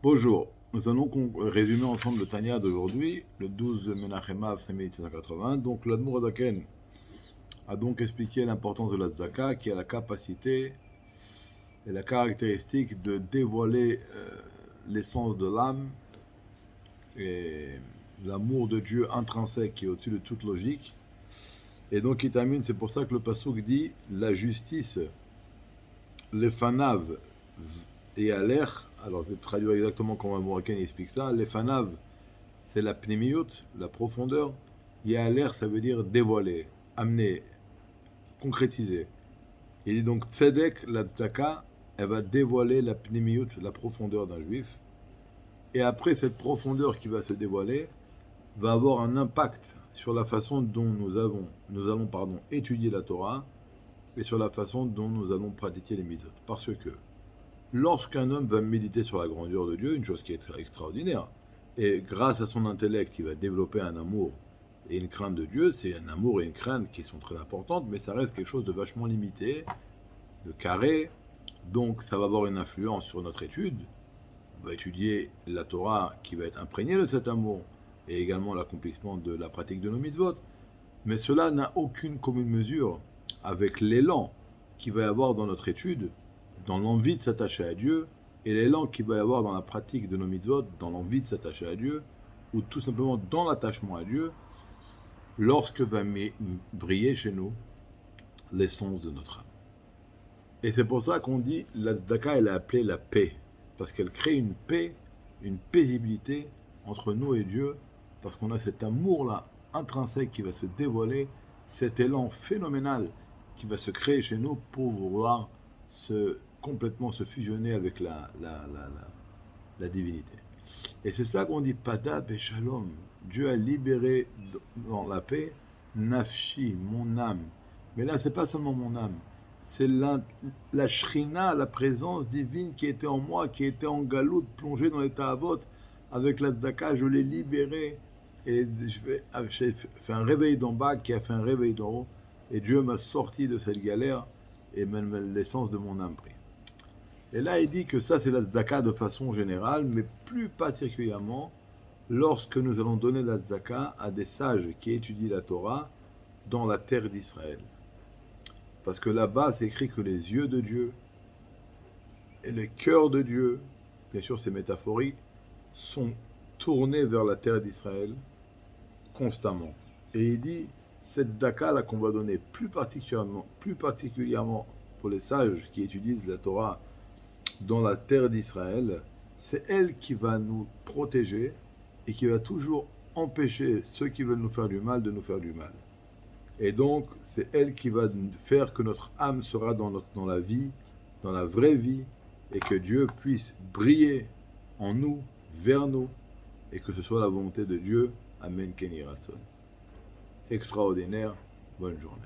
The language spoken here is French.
Bonjour, nous allons résumer ensemble le Tanya d'aujourd'hui, le 12 Menachem Av 5780. Donc l'Admour Adaken a donc expliqué l'importance de la tzedaka qui a la capacité et la caractéristique de dévoiler l'essence de l'âme et l'amour de Dieu intrinsèque qui est au-dessus de toute logique. Et donc il termine, c'est pour ça que le Passouk dit la justice, les fanav et alech. Alors je vais traduire exactement comment le Mouraken explique ça. Les fanav, c'est la pnémiout, la profondeur. Yaler, ça veut dire dévoiler, amener, concrétiser. Il dit donc tzedek, la tzedaka, elle va dévoiler la pnémiout, la profondeur d'un juif. Et après, cette profondeur qui va se dévoiler va avoir un impact sur la façon dont nous allons étudier la Torah et sur la façon dont nous allons pratiquer les mitzvot. Parce que lorsqu'un homme va méditer sur la grandeur de Dieu, une chose qui est très extraordinaire, et grâce à son intellect, il va développer un amour et une crainte de Dieu, c'est un amour et une crainte qui sont très importantes, mais ça reste quelque chose de vachement limité, de carré, donc ça va avoir une influence sur notre étude. On va étudier la Torah qui va être imprégnée de cet amour, et également l'accomplissement de la pratique de nos mitzvot. Mais cela n'a aucune commune mesure avec l'élan qu'il va y avoir dans notre étude, dans l'envie de s'attacher à Dieu, et l'élan qu'il va y avoir dans la pratique de nos mitzvot, dans l'envie de s'attacher à Dieu, ou tout simplement dans l'attachement à Dieu, lorsque va briller chez nous l'essence de notre âme. Et c'est pour ça qu'on dit, la tzedaka, elle est appelée la paix, parce qu'elle crée une paix, une paisibilité entre nous et Dieu, parce qu'on a cet amour-là intrinsèque qui va se dévoiler, cet élan phénoménal qui va se créer chez nous pour vouloir complètement se fusionner avec la divinité. Et c'est ça qu'on dit Pada Beshalom. Dieu a libéré dans la paix Nafshi, mon âme. Mais là, c'est pas seulement mon âme, c'est la Shrina, la présence divine qui était en moi, qui était en galoute, plongée dans l'état avot. Avec la tzedaka, je l'ai libéré. Et j'ai fait un réveil d'en bas qui a fait un réveil d'en haut. Et Dieu m'a sorti de cette galère et même l'essence de mon âme pris. Et là, il dit que ça, c'est la tzedaka de façon générale, mais plus particulièrement lorsque nous allons donner la tzedaka à des sages qui étudient la Torah dans la terre d'Israël. Parce que là-bas, c'est écrit que les yeux de Dieu et le cœur de Dieu, bien sûr c'est métaphorique, sont tournés vers la terre d'Israël constamment. Et il dit, cette tzedaka là qu'on va donner plus particulièrement pour les sages qui étudient la Torah dans la terre d'Israël, c'est elle qui va nous protéger et qui va toujours empêcher ceux qui veulent nous faire du mal de nous faire du mal. Et donc, c'est elle qui va faire que notre âme sera dans la vie, dans la vraie vie, et que Dieu puisse briller en nous, vers nous, et que ce soit la volonté de Dieu. Amen, Kenny Ratson. Extraordinaire, bonne journée.